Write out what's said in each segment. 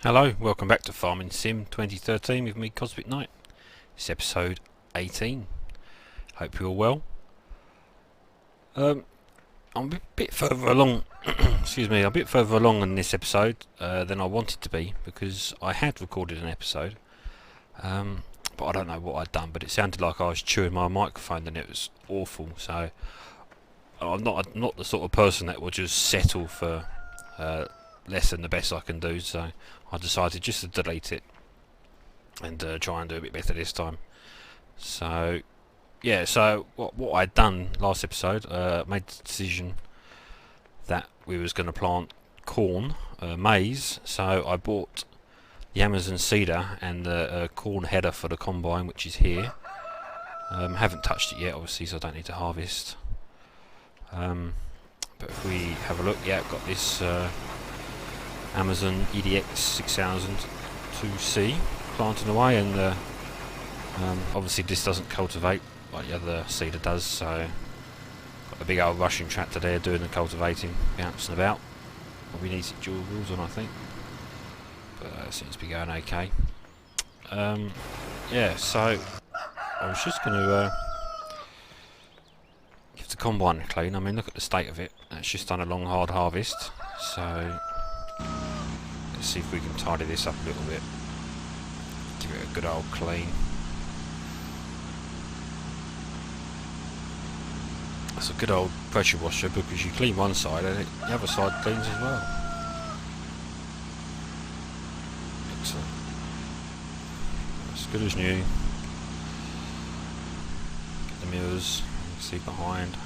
Hello, welcome back to Farming Sim 2013 with me, Mrcosmicnite. It's episode 18. Hope you're well. I'm a bit further along. Excuse me, a bit further along in this episode than I wanted to be because I had recorded an episode, but I don't know what I'd done. But it sounded like I was chewing my microphone, and it was awful. So I'm not the sort of person that will just settle for less than the best I can do. So I decided just to delete it and try and do a bit better this time. So yeah, so what I'd done last episode, made the decision that we was going to plant corn, maize. So I bought the Amazon seeder and the corn header for the combine, which is here. Haven't touched it yet, obviously, so I don't need to harvest. But if we have a look, yeah, I've got this Amazon EDX 6000 2C planting away, and obviously this doesn't cultivate like the other seeder does, so got a big old Russian tractor there doing the cultivating, bouncing about. Probably needs it dual wheels on, I think, but it seems to be going okay. Yeah, so I was just going to give the combine a clean. I mean, look at the state of it. It's just done a long hard harvest, so let's see if we can tidy this up a little bit, give it a good old clean. It's a good old pressure washer because you clean one side and the other side cleans as well. Excellent. As good as new. Get the mirrors, you can see behind.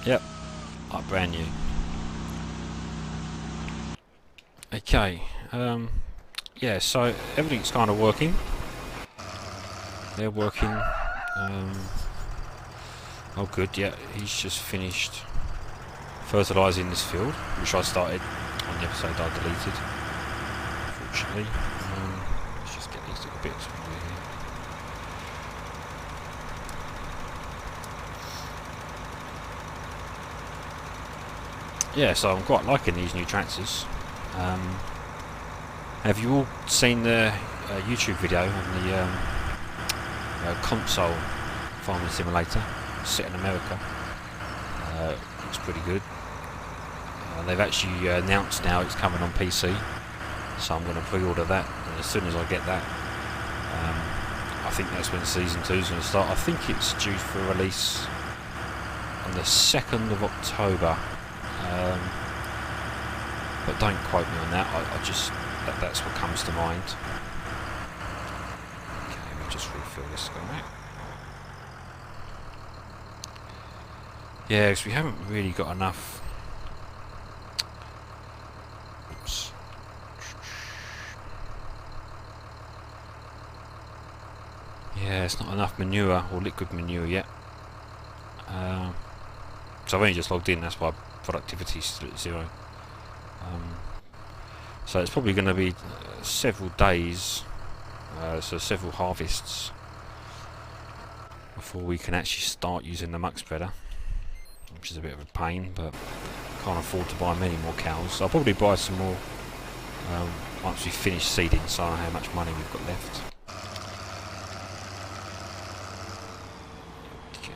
Yep, like brand new. Okay, yeah, so everything's kind of working. They're working. Oh good, yeah, he's just finished fertilising this field, which I started on the episode I deleted, unfortunately. Let's just get these little bits over here. Yeah, so I'm quite liking these new tractors. Have you all seen the YouTube video on the console farming simulator set in America? Looks pretty good. They've actually announced now it's coming on PC, so I'm going to pre-order that, and as soon as I get that, I think that's when Season 2 is going to start. I think it's due for release on the 2nd of October, but don't quote me on that. I just that's what comes to mind. Just refill this guy. Yeah, because we haven't really got enough. Oops. Yeah, it's not enough manure or liquid manure yet. So I've only just logged in, that's why productivity's still at 0. So it's probably going to be several days. So several harvests before we can actually start using the muck spreader, which is a bit of a pain, but can't afford to buy many more cows. So I'll probably buy some more once we finish seeding, so I know how much money we've got left.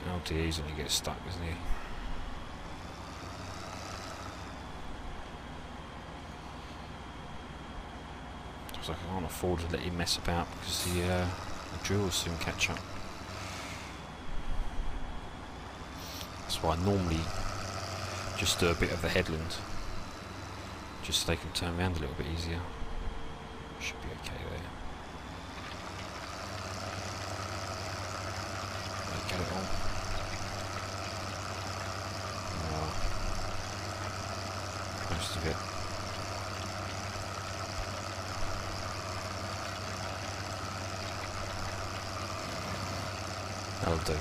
Oh dear, he's only get stuck, isn't he? Like I can't afford to let him mess about because the drill will soon catch up. That's why I normally just do a bit of the headland, just so they can turn around a little bit easier. Should be okay there. Get it all. Most of it. That'll do.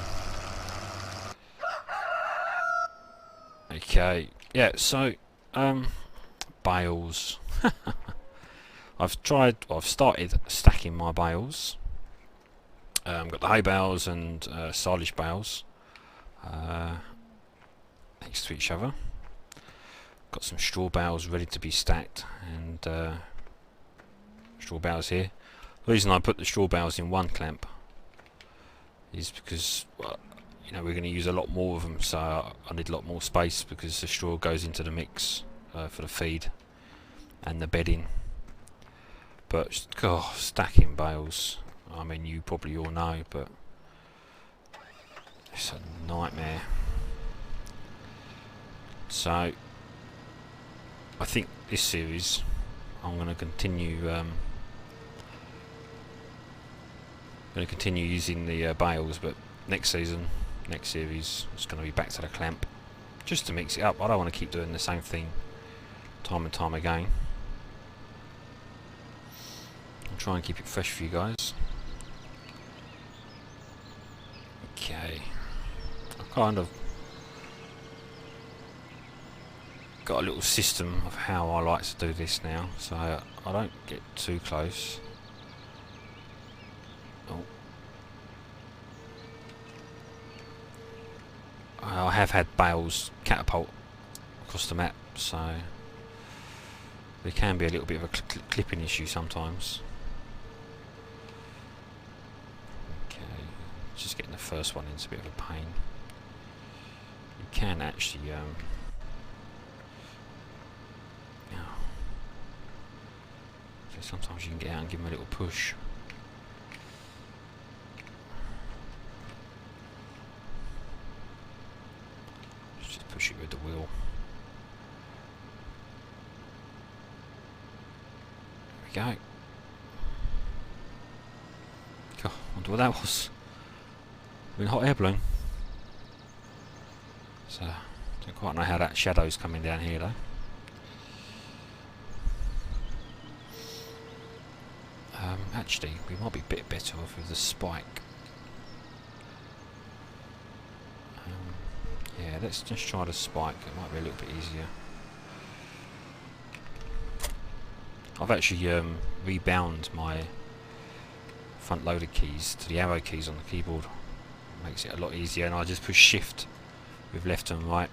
Okay, yeah, so bales. I've started stacking my bales. Got the hay bales and silage bales next to each other. Got some straw bales ready to be stacked, and straw bales here. The reason I put the straw bales in one clamp is because, well, you know, we're going to use a lot more of them, so I need a lot more space because the straw goes into the mix for the feed and the bedding. But God, stacking bales, I mean, you probably all know, but it's a nightmare. So I think this series I'm going to continue using the bales, but next series it's going to be back to the clamp, just to mix it up. I don't want to keep doing the same thing time and time again. I'll try and keep it fresh for you guys. Okay, I've kind of got a little system of how I like to do this now, so I don't get too close. Oh. I have had bales catapult across the map, so there can be a little bit of a clipping issue sometimes. Okay, just getting the first one in is a bit of a pain. You can actually so sometimes you can get out and give them a little push. Just push it with the wheel. There we go. God, I wonder what that was. Been a hot air balloon. So, don't quite know how that shadow's coming down here though. Actually, we might be a bit better off with the spike. Yeah, let's just try the spike. It might be a little bit easier. I've actually rebound my front loader keys to the arrow keys on the keyboard. It makes it a lot easier, and I just push shift with left and right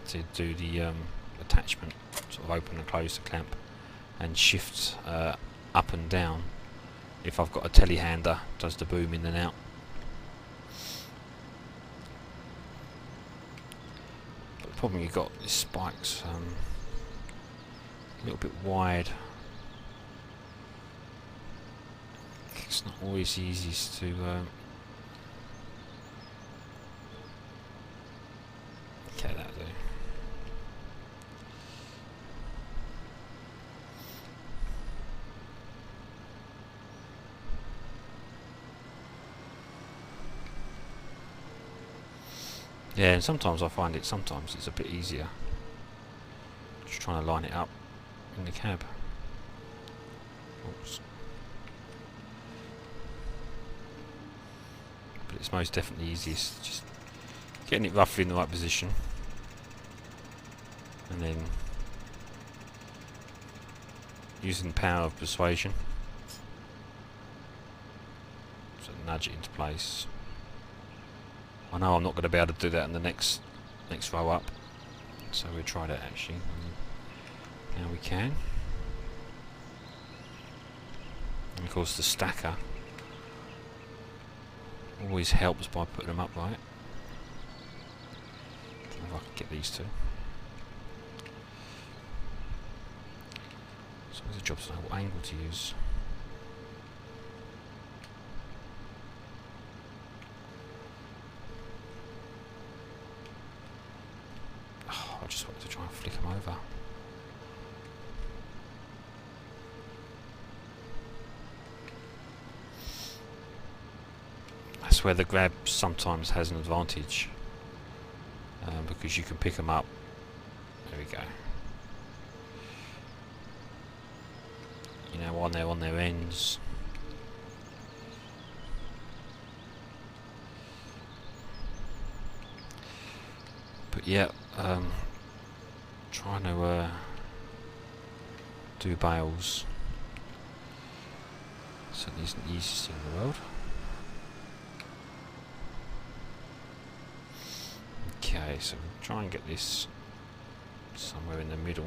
to do the attachment, sort of open and close the clamp, and shift up and down if I've got a telehander, does the boom in and out. But the problem you've got is spikes a little bit wide. It's not always the easiest to okay, that'll do. Yeah, and sometimes I find it's a bit easier just trying to line it up in the cab. Oops. But it's most definitely easiest just getting it roughly in the right position, and then using the power of persuasion to nudge it into place. I know I'm not going to be able to do that in the next row up, so we'll try that actually. Now we can. And of course the stacker always helps by putting them upright. If I can get these two. So it's a job to know what angle to use. I just wanted to try and flick them over. That's where the grab sometimes has an advantage, because you can pick them up. There we go. You know, on their ends. But yeah, trying to do bales certainly isn't the easiest thing in the world. Okay, so we'll try and get this somewhere in the middle.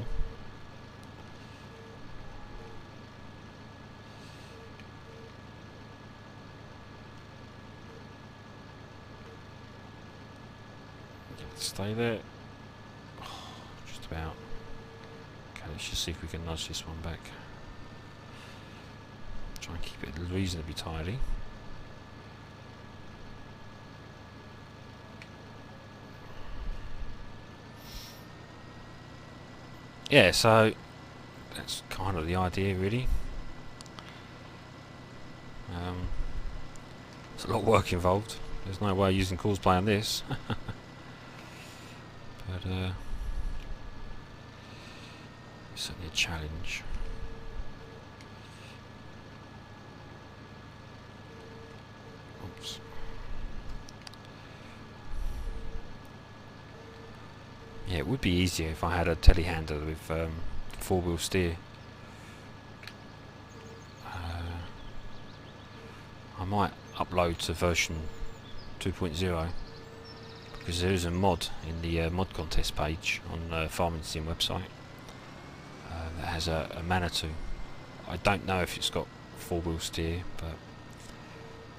Stay there. Oh, just about. Okay, let's just see if we can nudge this one back. Try and keep it reasonably tidy. Yeah, so that's kind of the idea, really. There's a lot of work involved. There's no way using cosplay on this. But it's certainly a challenge. Oops. Yeah, it would be easier if I had a telehandler with four-wheel steer. I might upload to version 2.0 because there is a mod in the mod contest page on the Farming Sim website that has a Manitou. I don't know if it's got four-wheel steer, but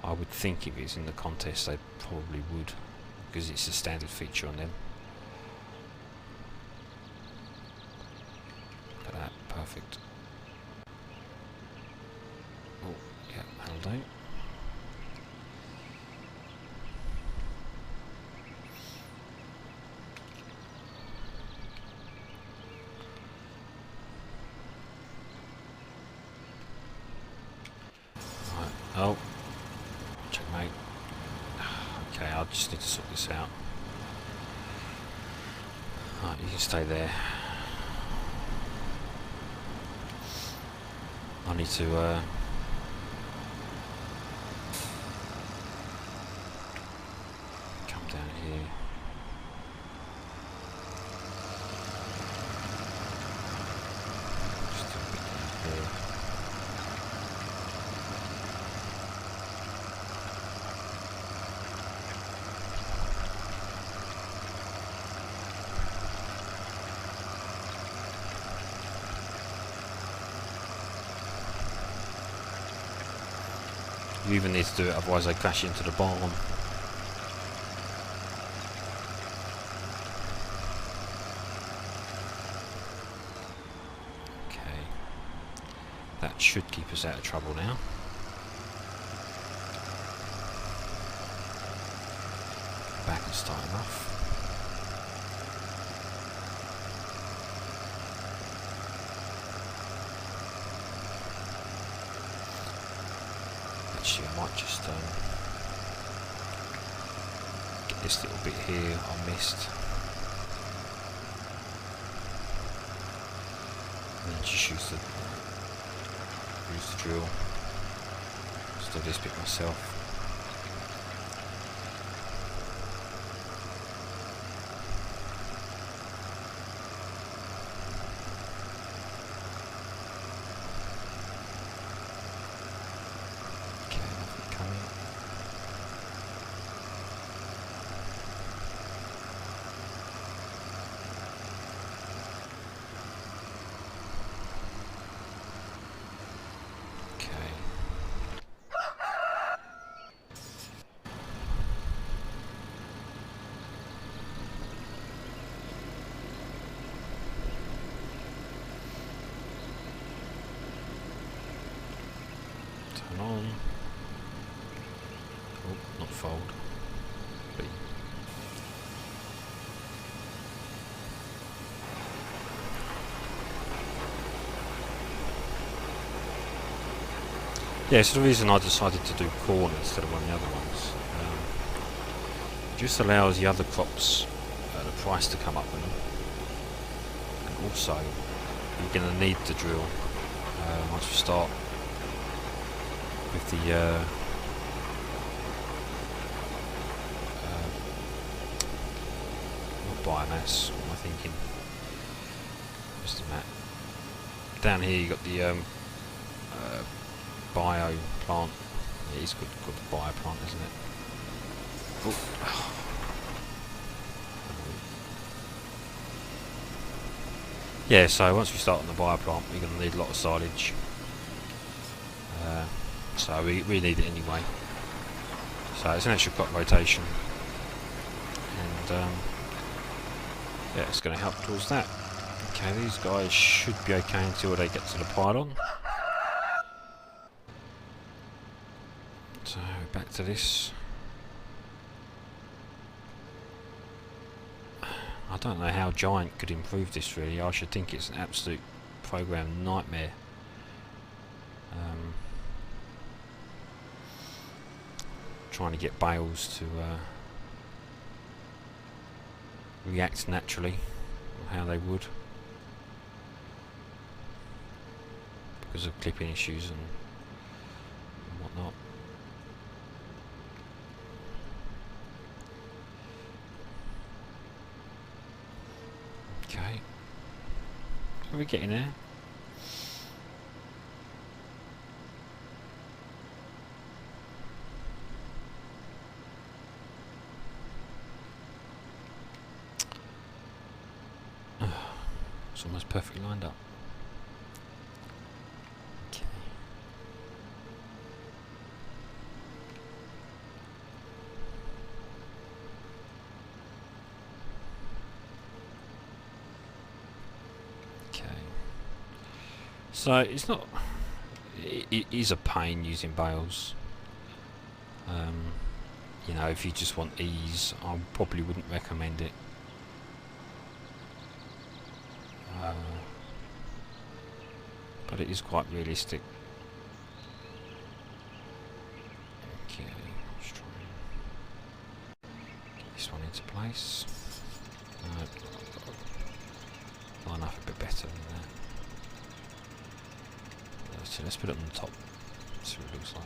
I would think if it's in the contest they probably would, because it's a standard feature on them. Look at that, perfect. Oh, yeah, that'll do. Oh, checkmate. Okay, I just need to sort this out. Right, you can stay there. I need to come down here. Just a bit down here. You even need to do it, otherwise they crash into the barn. Okay. That should keep us out of trouble now. Back and starting off. Actually, I might just get this little bit here I missed, and then just use the drill. Just do this bit myself. On. Oh, not fold. B. Yeah, so the reason I decided to do corn instead of one of the other ones, just allows the other crops the price to come up with them, and also you're going to need the drill once you start with the not biomass, what am I thinking? Where's the map? Down here you got the bio plant. Yeah, it's got the bio plant, isn't it? Oh. Yeah, so once we start on the bioplant, we're going to need a lot of silage. So we need it anyway. So it's an extra crop rotation, and yeah, it's going to help towards that. Okay, these guys should be okay until they get to the pylon. So back to this. I don't know how Giant could improve this really. I should think it's an absolute program nightmare. Trying to get bales to react naturally, or how they would, because of clipping issues and whatnot. Okay, are we getting there? It's almost perfectly lined up. Okay. Okay. So it's not. It is a pain using bales. You know, if you just want ease, I probably wouldn't recommend it. But it is quite realistic. Okay, let's try and get this one into place. Line up a bit better than that. So let's put it on the top. See what it looks like.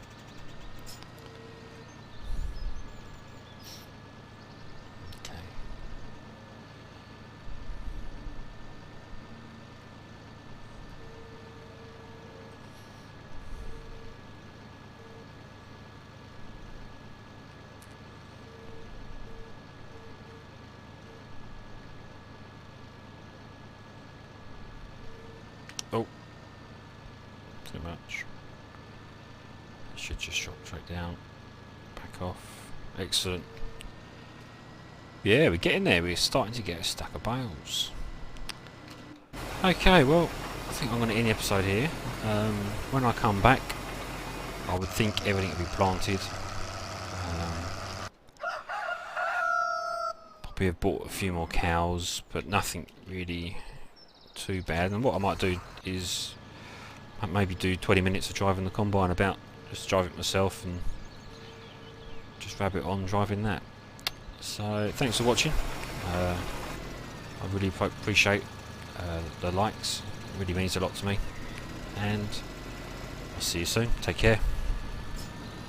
Oh, too much. Should just drop straight down. Back off. Excellent. Yeah, we're getting there. We're starting to get a stack of bales. Okay, well, I think I'm going to end the episode here. When I come back, I would think everything will be planted. Probably have bought a few more cows, but nothing really too bad. And what I might do is maybe do 20 minutes of driving the combine about, just drive it myself and just rabbit on driving that. So thanks for watching. I really appreciate the likes. It really means a lot to me, and I'll see you soon. Take care.